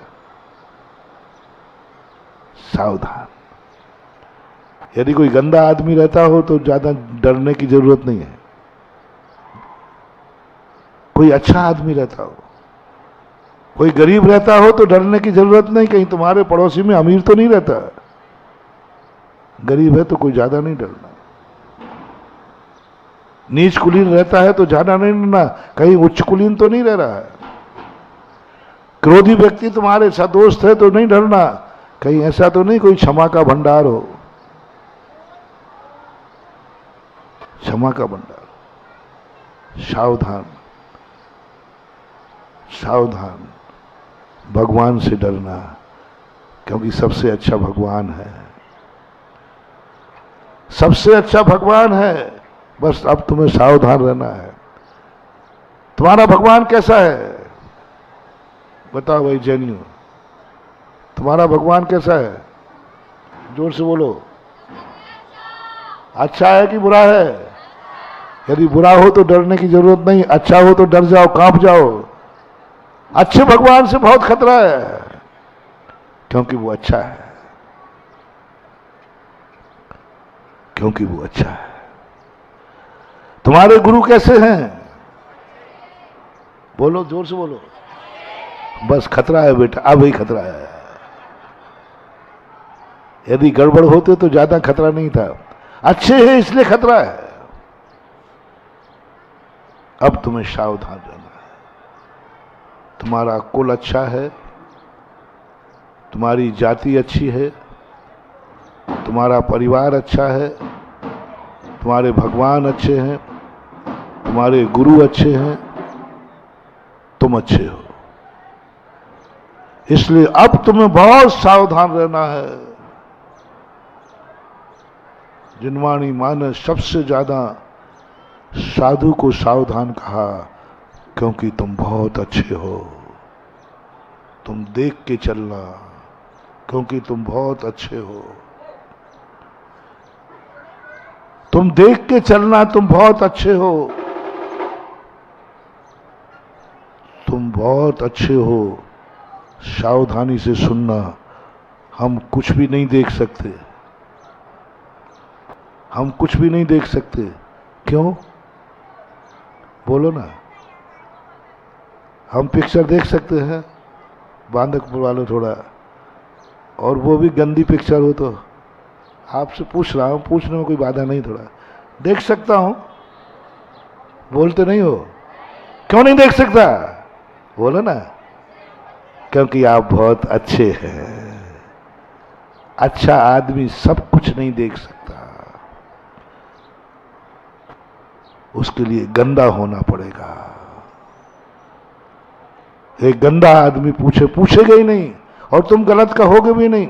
सावधान। यदि कोई गंदा आदमी रहता हो तो ज्यादा डरने की जरूरत नहीं है। कोई अच्छा आदमी रहता हो, कोई गरीब रहता हो तो डरने की जरूरत नहीं, कहीं तुम्हारे पड़ोसी में अमीर तो नहीं रहता। गरीब है तो कोई ज्यादा नहीं डरना। नीच कुलीन रहता है तो ज्यादा नहीं डरना, कहीं उच्च कुलीन तो नहीं रह रहा है। क्रोधी व्यक्ति तुम्हारे साथ दोस्त है तो नहीं डरना, कहीं ऐसा तो नहीं कोई क्षमा का भंडार हो। क्षमा का भंडार। सावधान, सावधान। भगवान से डरना, क्योंकि सबसे अच्छा भगवान है, सबसे अच्छा भगवान है। बस अब तुम्हें सावधान रहना है। तुम्हारा भगवान कैसा है बताओ भाई जैनियो, तुम्हारा भगवान कैसा है? जोर से बोलो। अच्छा है कि बुरा है? यदि बुरा हो तो डरने की जरूरत नहीं, अच्छा हो तो डर जाओ, कांप जाओ। अच्छे भगवान से बहुत खतरा है क्योंकि वो अच्छा है, क्योंकि वो अच्छा है। तुम्हारे गुरु कैसे हैं? बोलो, जोर से बोलो। बस खतरा है बेटा, अब ही खतरा है। यदि गड़बड़ होते तो ज्यादा खतरा नहीं था। अच्छे हैं इसलिए खतरा है। अब तुम्हें सावधान रहना है। तुम्हारा कुल अच्छा है, तुम्हारी जाति अच्छी है, तुम्हारा परिवार अच्छा है, तुम्हारे भगवान अच्छे हैं, तुम्हारे गुरु अच्छे हैं, तुम अच्छे हो। इसलिए अब तुम्हें बहुत सावधान रहना है। जिनवाणी मां ने सबसे ज्यादा साधु को सावधान कहा, क्योंकि तुम बहुत अच्छे हो। तुम देख के चलना, क्योंकि तुम बहुत अच्छे हो। तुम देख के चलना, तुम बहुत अच्छे हो। तुम बहुत अच्छे हो। सावधानी से सुनना। हम कुछ भी नहीं देख सकते, हम कुछ भी नहीं देख सकते। क्यों? बोलो ना। हम पिक्चर देख सकते हैं, बांधकपुर वालों थोड़ा, और वो भी गंदी पिक्चर हो तो आपसे पूछ रहा हूं, पूछने में कोई बाधा नहीं, थोड़ा देख सकता हूं। बोलते नहीं हो, क्यों नहीं देख सकता? बोलो ना। क्योंकि आप बहुत अच्छे हैं। अच्छा आदमी सब कुछ नहीं देख सकता, उसके लिए गंदा होना पड़ेगा। एक गंदा आदमी पूछेगा ही नहीं, और तुम गलत कहोगे भी नहीं।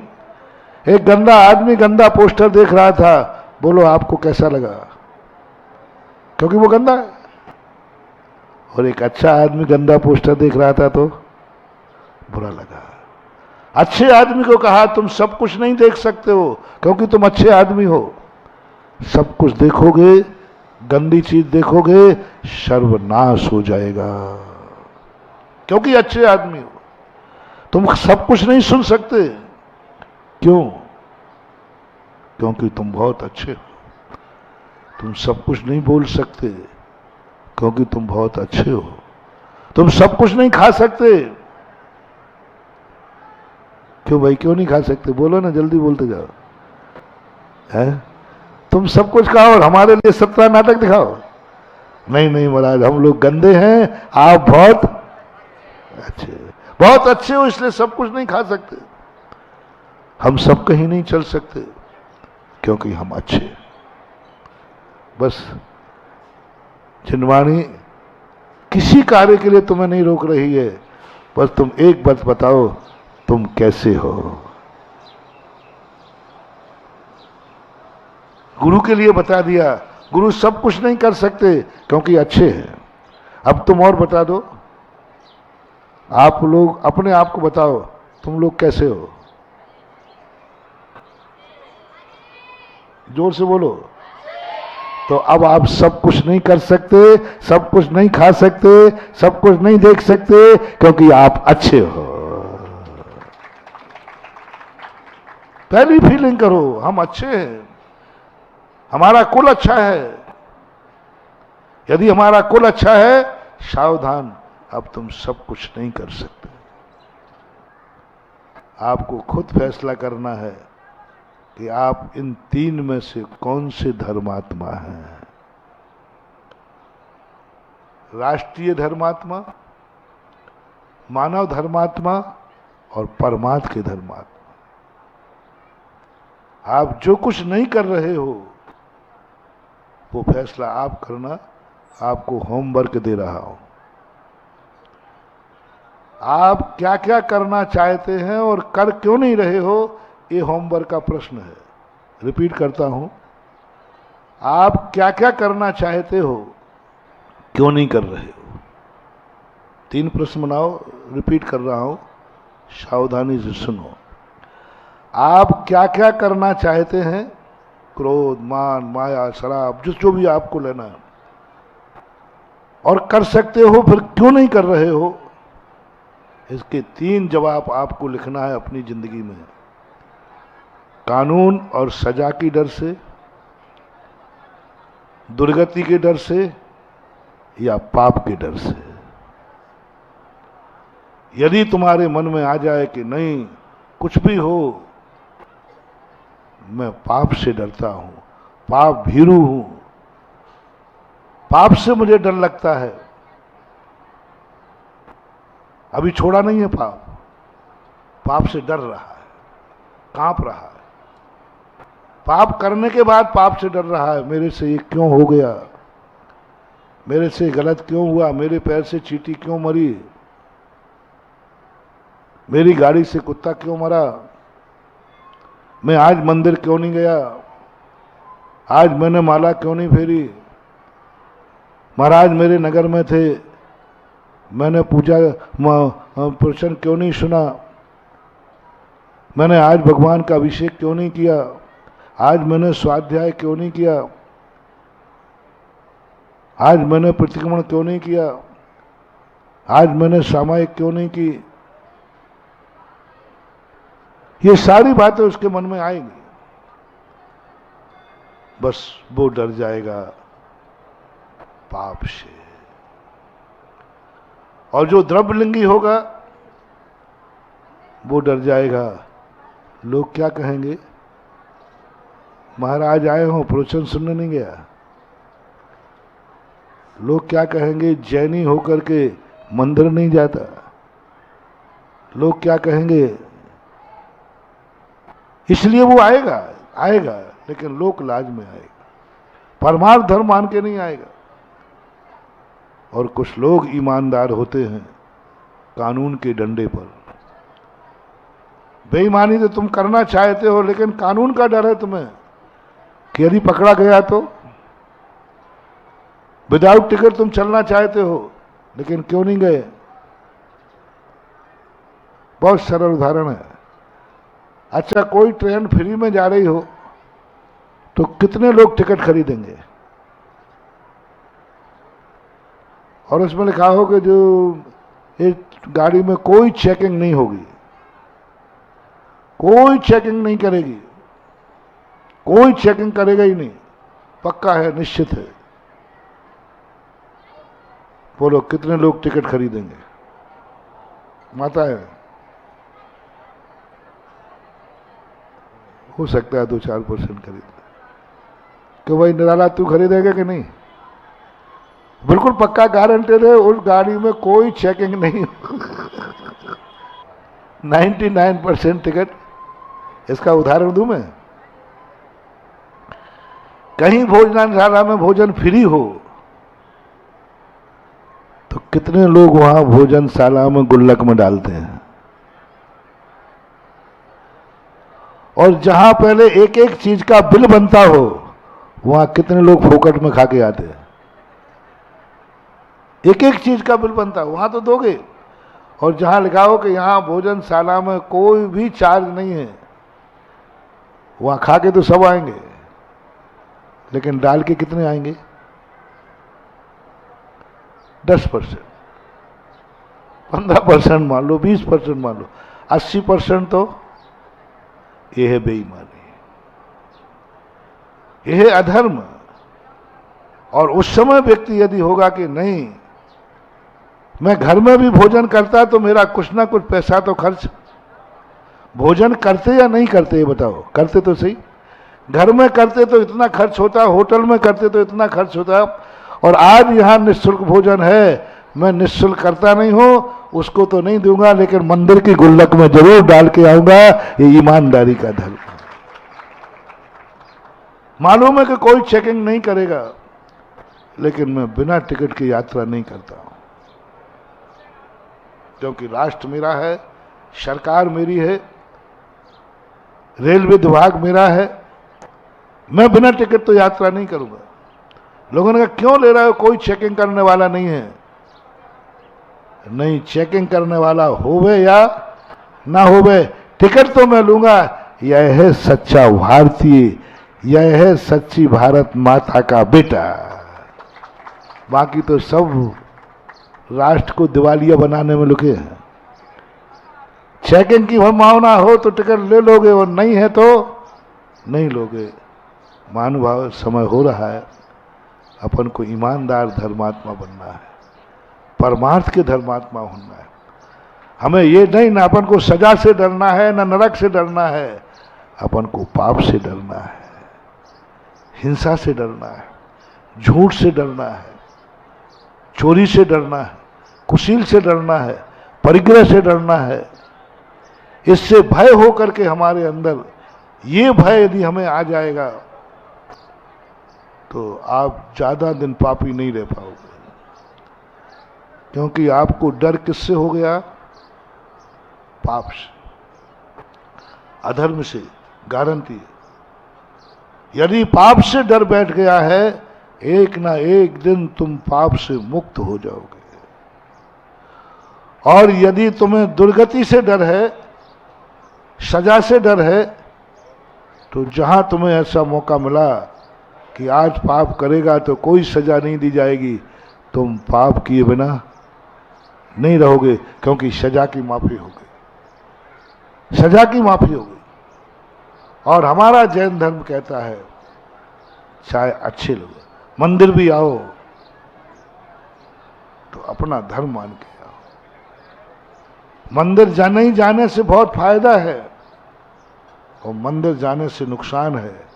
एक गंदा आदमी गंदा पोस्टर देख रहा था, बोलो आपको कैसा लगा? क्योंकि वो गंदा है। और एक अच्छा आदमी गंदा पोस्टर देख रहा था तो बुरा लगा। अच्छे आदमी को कहा तुम सब कुछ नहीं देख सकते हो, क्योंकि तुम अच्छे आदमी हो। सब कुछ देखोगे, गंदी चीज देखोगे, सर्वनाश हो जाएगा, क्योंकि अच्छे आदमी हो। तुम सब कुछ नहीं सुन सकते। क्यों? क्योंकि तुम बहुत अच्छे हो। तुम सब कुछ नहीं बोल सकते, क्योंकि तुम बहुत अच्छे हो। तुम सब कुछ नहीं खा सकते। क्यों भाई, क्यों नहीं खा सकते? बोलो ना, जल्दी बोलते जाओ। है? तुम सब कुछ खाओ और हमारे लिए 17 नाटक दिखाओ। नहीं नहीं महाराज, हम लोग गंदे हैं, आप बहुत अच्छे, बहुत अच्छे हो, इसलिए सब कुछ नहीं खा सकते। हम सब कहीं नहीं चल सकते। क्योंकि हम अच्छे हैं। बस जिनवाणी किसी कार्य के लिए तुम्हें नहीं रोक रही है, बस तुम एक बात बताओ, तुम कैसे हो। गुरु के लिए बता दिया, गुरु सब कुछ नहीं कर सकते क्योंकि अच्छे हैं। अब तुम और बता दो, आप लोग अपने आप को बताओ, तुम लोग कैसे हो। जोर से बोलो। तो अब आप सब कुछ नहीं कर सकते, सब कुछ नहीं खा सकते, सब कुछ नहीं देख सकते क्योंकि आप अच्छे हो। पहली फीलिंग करो, हम अच्छे हैं, हमारा कुल अच्छा है। यदि हमारा कुल अच्छा है, सावधान, अब तुम सब कुछ नहीं कर सकते। आपको खुद फैसला करना है कि आप इन तीन में से कौन से धर्मात्मा हैं। राष्ट्रीय धर्मात्मा, मानव धर्मात्मा और परमात्मा के धर्मात्मा। आप जो कुछ नहीं कर रहे हो वो फैसला आप करना। आपको होमवर्क दे रहा हूं। आप क्या क्या करना चाहते हैं और कर क्यों नहीं रहे हो, ये होमवर्क का प्रश्न है। रिपीट करता हूं, आप क्या क्या करना चाहते हो, क्यों नहीं कर रहे हो। 3 प्रश्न बनाओ, रिपीट कर रहा हूं, सावधानी से सुनो। आप क्या क्या करना चाहते हैं, क्रोध, मान, माया, शराब, जो भी आपको लेना है, और कर सकते हो, फिर क्यों नहीं कर रहे हो। इसके 3 जवाब आपको लिखना है अपनी जिंदगी में। कानून और सजा की डर से, दुर्गति के डर से, या पाप के डर से। यदि तुम्हारे मन में आ जाए कि नहीं, कुछ भी हो, मैं पाप से डरता हूं, पाप भीरू हूं, पाप से मुझे डर लगता है, अभी छोड़ा नहीं है पाप, पाप से डर रहा है, कांप रहा है, पाप करने के बाद पाप से डर रहा है, मेरे से ये क्यों हो गया, मेरे से गलत क्यों हुआ, मेरे पैर से चींटी क्यों मरी, मेरी गाड़ी से कुत्ता क्यों मरा, मैं आज मंदिर क्यों नहीं गया, आज मैंने माला क्यों नहीं फेरी, महाराज मेरे नगर में थे, मैंने पूजा प्रवचन क्यों नहीं सुना, मैंने आज भगवान का अभिषेक क्यों नहीं किया, आज मैंने स्वाध्याय क्यों नहीं किया, आज मैंने प्रतिक्रमण क्यों नहीं किया, आज मैंने सामायिक क्यों नहीं की। ये सारी बातें उसके मन में आएंगी। बस वो डर जाएगा पाप से। और जो द्रव्यलिंगी होगा वो डर जाएगा, लोग क्या कहेंगे, महाराज आए हो प्रवचन सुनने नहीं गया, लोग क्या कहेंगे, जैनी होकर के मंदिर नहीं जाता, लोग क्या कहेंगे। इसलिए वो आएगा लेकिन लोक लाज में आएगा, परमार्थ धर्म मान के नहीं आएगा। और कुछ लोग ईमानदार होते हैं कानून के डंडे पर। बेईमानी तो तुम करना चाहते हो लेकिन कानून का डर है तुम्हें कि यदि पकड़ा गया तो। विदाउट टिकट तुम चलना चाहते हो लेकिन क्यों नहीं गए। बहुत सरल उदाहरण है। अच्छा, कोई ट्रेन फ्री में जा रही हो तो कितने लोग टिकट खरीदेंगे, और उसमें लिखा हो कि जो इस गाड़ी में कोई चेकिंग नहीं होगी, कोई चेकिंग नहीं करेगी, कोई चेकिंग करेगा ही नहीं, पक्का है, निश्चित है। बोलो कितने लोग टिकट खरीदेंगे। माता है, हो सकता है 2-4% खरीद। कि भाई निराला तू खरीदेगा कि नहीं। बिल्कुल पक्का गारंटेड है, उस गाड़ी में कोई चेकिंग नहीं 99% टिकट। इसका उदाहरण दूं मैं, कहीं भोजनशाला में भोजन फ्री हो तो कितने लोग वहां भोजनशाला में गुल्लक में डालते हैं। और जहां पहले एक एक चीज का बिल बनता हो वहां कितने लोग फोकट में खा के आते हैं। एक एक चीज का बिल बनता है, वहां तो दोगे। और जहां लिखा हो कि यहां भोजनशाला में कोई भी चार्ज नहीं है, वहां खा के तो सब आएंगे, लेकिन डाल के कितने आएंगे? 10%, 15% मान लो, 20% मान लो, 80% तो यह है बेईमानी, यह है अधर्म। और उस समय व्यक्ति यदि होगा कि नहीं, मैं घर में भी भोजन करता तो मेरा कुछ ना कुछ पैसा तो खर्च, भोजन करते या नहीं करते ये बताओ? करते तो सही, घर में करते तो इतना खर्च होता, होटल में करते तो इतना खर्च होता। और आज यहां निःशुल्क भोजन है, मैं निःशुल्क करता नहीं हूं, उसको तो नहीं दूंगा, लेकिन मंदिर की गुल्लक में जरूर डाल के आऊंगा। ये ईमानदारी का धर्म। मालूम है कि कोई चेकिंग नहीं करेगा, लेकिन मैं बिना टिकट की यात्रा नहीं करता हूं, क्योंकि राष्ट्र मेरा है, सरकार मेरी है, रेलवे विभाग मेरा है, मैं बिना टिकट तो यात्रा नहीं करूंगा। लोगों ने कहा क्यों ले रहे हो, कोई चेकिंग करने वाला नहीं है। नहीं, चेकिंग करने वाला होवे या ना होवे, टिकट तो मैं लूंगा। यह है सच्चा भारतीय, यह है सच्ची भारत माता का बेटा। बाकी तो सब राष्ट्र को दिवालिया बनाने में लुके हैं। चेकिंग की भावना हो तो टिकट ले लोगे, और नहीं है तो नहीं लोगे। महानुभाव, समय हो रहा है, अपन को ईमानदार धर्मात्मा बनना है, परमार्थ के धर्मात्मा होना है। हमें ये नहीं, ना अपन को सजा से डरना है, ना नरक से डरना है, अपन को पाप से डरना है, हिंसा से डरना है, झूठ से डरना है, चोरी से डरना है, कुशील से डरना है, परिग्रह से डरना है। इससे भय होकर के हमारे अंदर, ये भय यदि हमें आ जाएगा तो आप ज्यादा दिन पापी नहीं रह पाओगे। क्योंकि आपको डर किससे हो गया? पाप से, अधर्म से, गारंटी। यदि पाप से डर बैठ गया है, एक ना एक दिन तुम पाप से मुक्त हो जाओगे। और यदि तुम्हें दुर्गति से डर है, सजा से डर है, तो जहां तुम्हें ऐसा मौका मिला कि आज पाप करेगा तो कोई सजा नहीं दी जाएगी, तुम पाप किए बिना नहीं रहोगे, क्योंकि सजा की माफी हो गई, सजा की माफी हो गई। और हमारा जैन धर्म कहता है चाहे अच्छे लोग मंदिर भी आओ तो अपना धर्म मान के आओ। मंदिर जाने ही जाने से बहुत फायदा है, और मंदिर जाने से नुकसान है।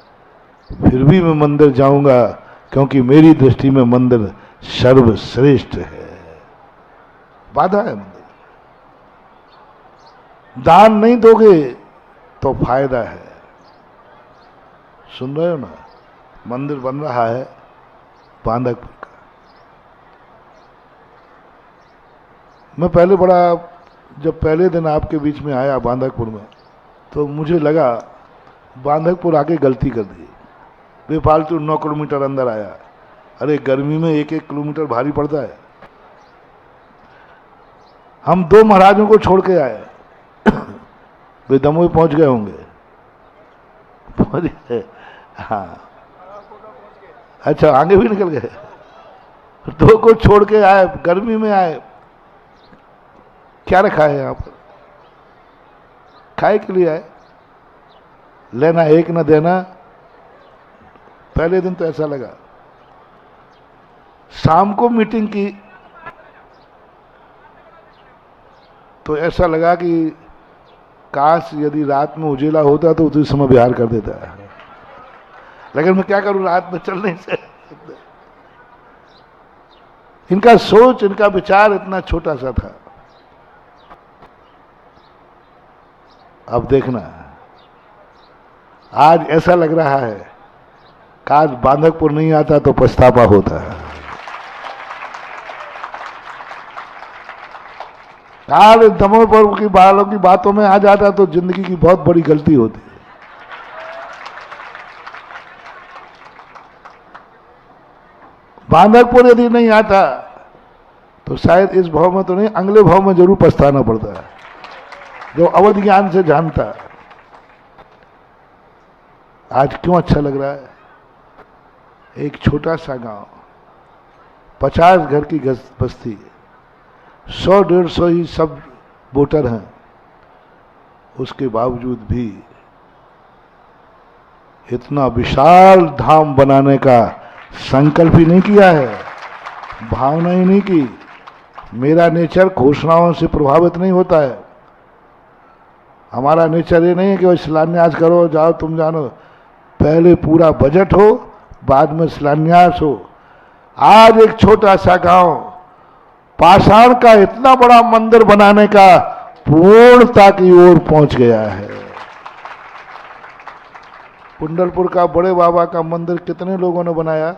फिर भी मैं मंदिर जाऊंगा, क्योंकि मेरी दृष्टि में मंदिर सर्वश्रेष्ठ है। बाधा है मंदिर। दान नहीं दोगे तो फायदा है। सुन रहे हो ना, मंदिर बन रहा है बांधकपुर का। मैं पहले जब पहले दिन आपके बीच में आया बांधकपुर में, तो मुझे लगा बांधकपुर आके गलती कर दी, बेफालतू 9 किलोमीटर अंदर आया। अरे गर्मी में 1-1 किलोमीटर भारी पड़ता है। हम 2 महाराजों को छोड़ के आए, वे दमोह पहुंच गए होंगे। हाँ, अच्छा, आगे भी निकल गए। 2 को छोड़ के आए, गर्मी में आए। क्या रखा है यहां पर? खाए के लिए आए, लेना एक न देना। पहले दिन तो ऐसा लगा। शाम को मीटिंग की तो ऐसा लगा कि काश यदि रात में उजेला होता तो उसी समय बिहार कर देता है, लेकिन मैं क्या करूं, रात में चल नहीं सकता। इनका सोच, इनका विचार इतना छोटा सा था। अब देखना, आज ऐसा लग रहा है आज बांधकपुर नहीं आता तो पछतावा होता है। आज दमोह की बालों की बातों में आ जाता तो जिंदगी की बहुत बड़ी गलती होती है। बांधकपुर यदि नहीं आता तो शायद इस भाव में तो नहीं, अगले भाव में जरूर पछताना पड़ता है, जो अवध ज्ञान से जानता है। आज क्यों अच्छा लग रहा है? एक छोटा सा गांव, 50 घर की बस्ती, 100-150 ही सब वोटर हैं, उसके बावजूद भी इतना विशाल धाम बनाने का संकल्प ही नहीं किया है, भावना ही नहीं की। मेरा नेचर घोषणाओं से प्रभावित नहीं होता है। हमारा नेचर ये नहीं है कि वो शिलान्यास करो, जाओ तुम जानो। पहले पूरा बजट हो, बाद में शिलान्यास हो। आज एक छोटा सा गांव पाषाण का इतना बड़ा मंदिर बनाने का पूर्णता की ओर पहुंच गया है। कुंडलपुर का बड़े बाबा का मंदिर कितने लोगों ने बनाया?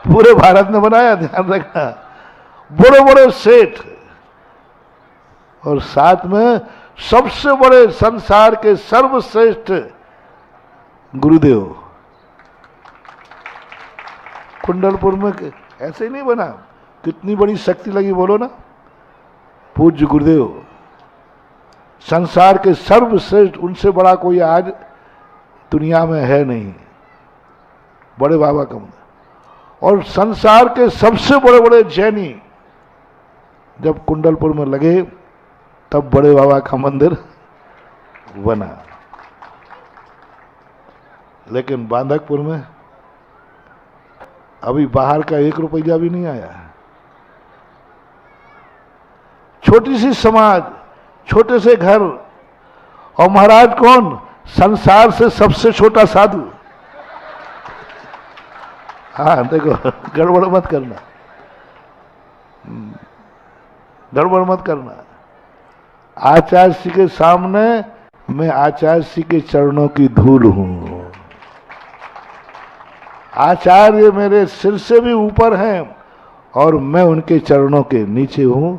पूरे भारत ने बनाया, ध्यान रखना। बड़े बड़े सेठ और साथ में सबसे बड़े संसार के सर्वश्रेष्ठ गुरुदेव। कुंडलपुर में ऐसे ही नहीं बना, कितनी बड़ी शक्ति लगी बोलो ना। पूज्य गुरुदेव संसार के सर्वश्रेष्ठ, उनसे बड़ा कोई आज दुनिया में है नहीं, बड़े बाबा का मंदिर। और संसार के सबसे बड़े बड़े जैनी जब कुंडलपुर में लगे तब बड़े बाबा का मंदिर बना। लेकिन बांधकपुर में अभी बाहर का 1 रुपया भी नहीं आया। छोटी सी समाज, छोटे से घर, और महाराज कौन? संसार से सबसे छोटा साधु। हाँ देखो, गड़बड़ मत करना, गड़बड़ मत करना। आचार्य जी के सामने मैं आचार्य जी के चरणों की धूल हूं। आचार्य मेरे सिर से भी ऊपर हैं और मैं उनके चरणों के नीचे हूं।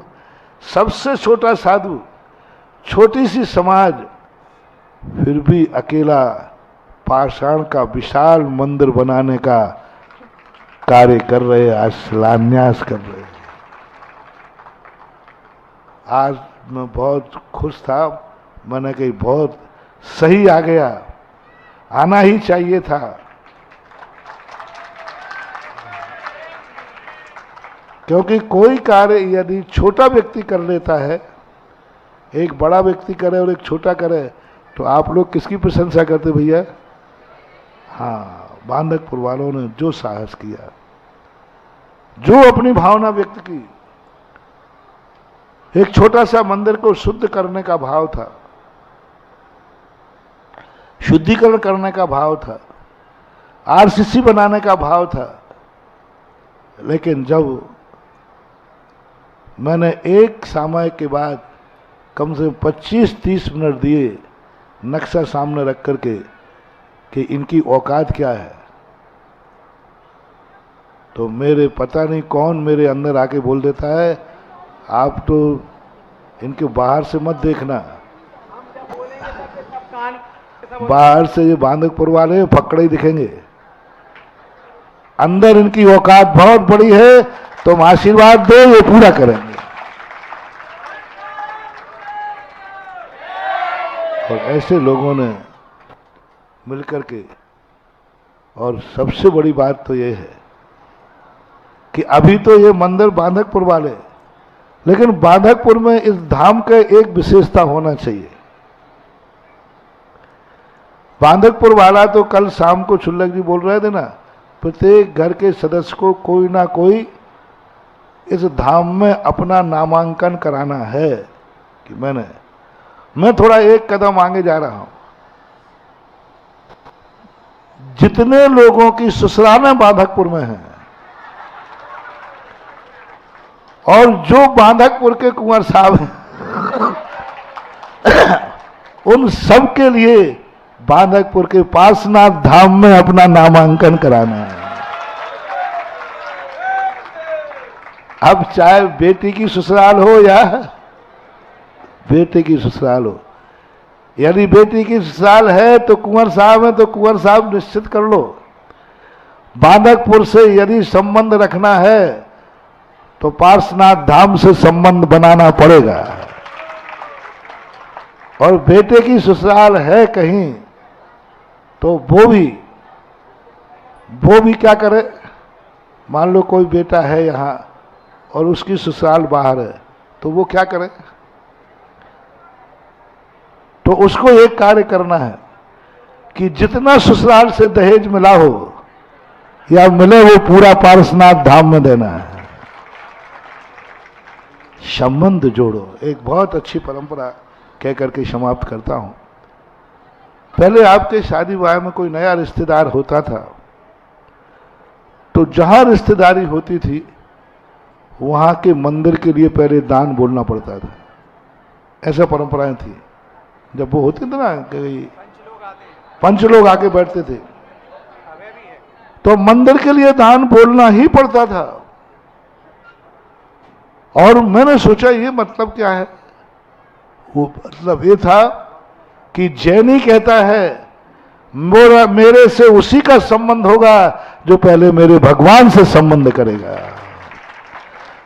सबसे छोटा साधु, छोटी सी समाज, फिर भी अकेला पाषाण का विशाल मंदिर बनाने का कार्य कर रहे, आज शिलान्यास कर रहे। आज मैं बहुत खुश था, मैंने कही बहुत सही आ गया, आना ही चाहिए था। क्योंकि कोई कार्य यदि छोटा व्यक्ति कर लेता है, एक बड़ा व्यक्ति करे और एक छोटा करे, तो आप लोग किसकी प्रशंसा करते भैया? हाँ, बांधकपुर वालों ने जो साहस किया, जो अपनी भावना व्यक्त की, एक छोटा सा मंदिर को शुद्ध करने का भाव था, शुद्धिकरण करने का भाव था, आरसीसी बनाने का भाव था। लेकिन जब मैंने एक समय के बाद कम से कम 25-30 मिनट दिए नक्शा सामने रख करके कि इनकी औकात क्या है, तो मेरे पता नहीं कौन मेरे अंदर आके बोल देता है, आप तो इनके बाहर से मत देखना, बाहर से ये बांधकपुर वाले फकड़े ही दिखेंगे, अंदर इनकी औकात बहुत बड़ी है, तुम आशीर्वाद दो, ये पूरा करेंगे। और ऐसे लोगों ने मिलकर के, और सबसे बड़ी बात तो ये है कि अभी तो ये मंदिर बांधकपुर वाले, लेकिन बांधकपुर में इस धाम का एक विशेषता होना चाहिए। बांधकपुर वाला तो कल शाम को छुल्लक जी बोल रहे थे ना, प्रत्येक घर के सदस्य को कोई ना कोई इस धाम में अपना नामांकन कराना है कि मैं थोड़ा एक कदम आगे जा रहा हूं। जितने लोगों की ससुरालें बांधकपुर में हैं और जो बांधकपुर के कुंवर साहब हैं उन सब के लिए बांधकपुर के पार्श्वनाथ धाम में अपना नामांकन कराना है। अब चाहे बेटी की ससुराल हो या बेटे की ससुराल हो, यदि बेटी की ससुराल है तो कुंवर साहब है तो कुंवर साहब निश्चित कर लो। बांधकपुर से यदि संबंध रखना है तो पार्श्वनाथ धाम से संबंध बनाना पड़ेगा। और बेटे की ससुराल है कहीं तो वो भी क्या करे। मान लो कोई बेटा है यहाँ और उसकी ससुराल बाहर है तो वो क्या करे। तो उसको एक कार्य करना है कि जितना ससुराल से दहेज मिला हो या मिले वो पूरा पार्श्वनाथ धाम में देना है। संबंध जोड़ो, एक बहुत अच्छी परंपरा कह करके समाप्त करता हूं। पहले आपके शादी विवाह में कोई नया रिश्तेदार होता था तो जहां रिश्तेदारी होती थी वहां के मंदिर के लिए पहले दान बोलना पड़ता था। ऐसा परंपराएं थी। जब वो होती थी ना कि पंच लोग आके बैठते थे तो मंदिर के लिए दान बोलना ही पड़ता था। और मैंने सोचा ये मतलब क्या है। वो मतलब ये था कि जैनी कहता है मेरे से उसी का संबंध होगा जो पहले मेरे भगवान से संबंध करेगा।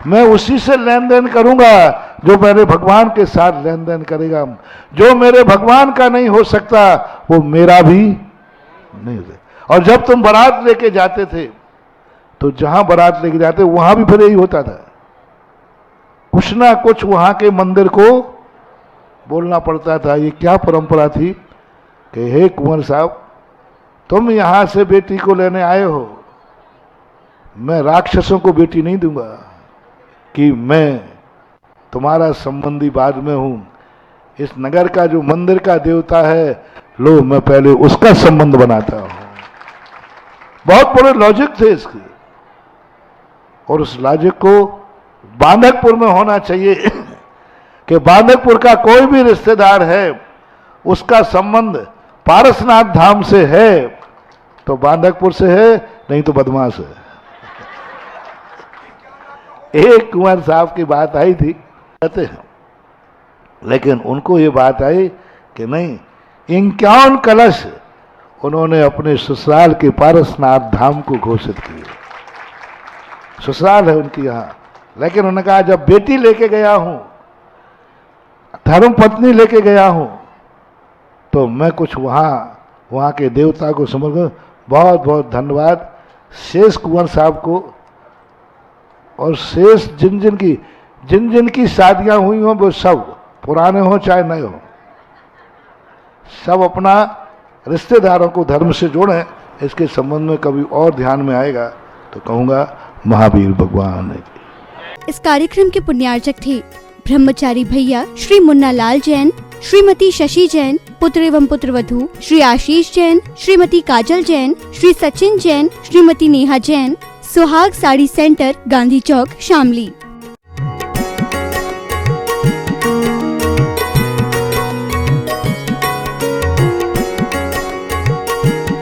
मैं उसी से लेन देन करूंगा जो मेरे भगवान के साथ लेन देन करेगा। जो मेरे भगवान का नहीं हो सकता वो मेरा भी नहीं हो सकता। और जब तुम बारात लेके जाते थे तो जहां बारात लेके जाते वहां भी फिर यही होता था। कुछ ना कुछ वहां के मंदिर को बोलना पड़ता था। ये क्या परंपरा थी कि हे कुंवर साहब तुम यहां से बेटी को लेने आए हो, मैं राक्षसों को बेटी नहीं दूंगा कि मैं तुम्हारा संबंधी बाद में हूं। इस नगर का जो मंदिर का देवता है लो मैं पहले उसका संबंध बनाता हूं। बहुत बड़े लॉजिक थे इसके और उस लॉजिक को बांधकपुर में होना चाहिए कि बांधकपुर का कोई भी रिश्तेदार है उसका संबंध पारसनाथ धाम से है तो बांधकपुर से है, नहीं तो बदमाश है। एक कुंवर साहब की बात आई थी कहते हैं, लेकिन उनको ये बात आई कि नहीं 51 कलश उन्होंने अपने ससुराल के पारसनाथ धाम को घोषित किए। ससुराल है उनकी यहाँ, लेकिन उन्होंने कहा जब बेटी लेके गया हूं, धर्म पत्नी लेके गया हूं तो मैं कुछ वहां के देवता को समर्पण। बहुत बहुत धन्यवाद शेष कुंवर साहब को और शेष जिन जिन की शादियां हुई हों वो सब पुराने हों चाहे नए हों, सब अपना रिश्तेदारों को धर्म से जोड़ें। इसके संबंध में कभी और ध्यान में आएगा तो कहूँगा महावीर भगवान है। इस कार्यक्रम के पुण्यार्चक थे ब्रह्मचारी भैया श्री मुन्ना लाल जैन, श्रीमती शशि जैन, पुत्र एवं पुत्रवधू श्री आशीष जैन, श्रीमती काजल जैन, श्री सचिन जैन, श्रीमती नेहा जैन, सुहाग साड़ी सेंटर, गांधी चौक, शामली।